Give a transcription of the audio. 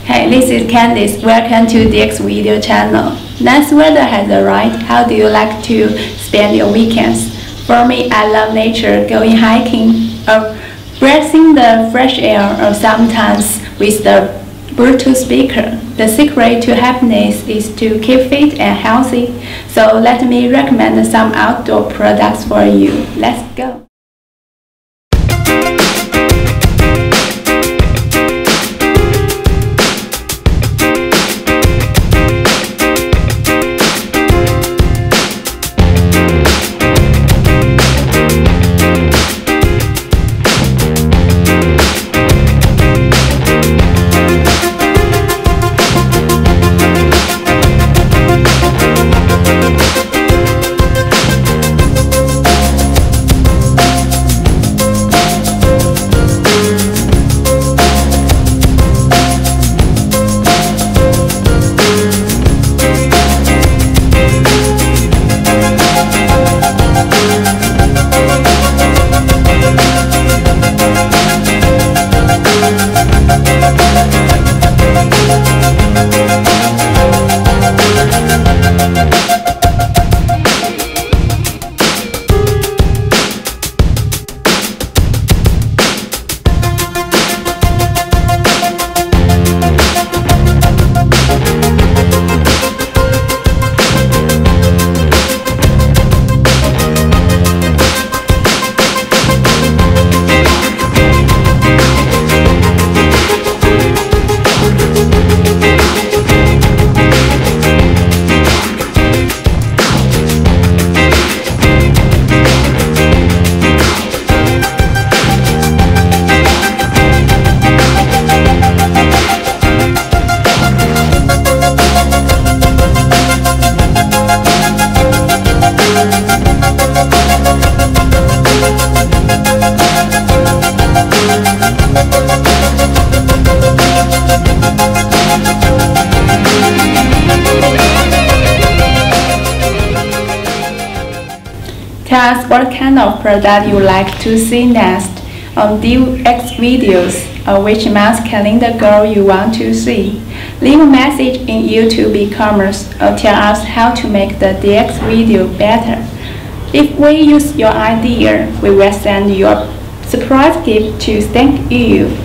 Hey, this is Candice. Welcome to DX Video channel. Nice weather has arrived. How do you like to spend your weekends? For me, I love nature, going hiking, or breathing the fresh air, or sometimes with the Bluetooth speaker. The secret to happiness is to keep fit and healthy. So let me recommend some outdoor products for you. Let's go. Tell us what kind of product you like to see next on DealeX videos, or which month calendar goal you want to see. Leave a message in YouTube e-commerce or tell us how to make the DealeX video better. If we use your idea, we will send you a surprise gift to thank you.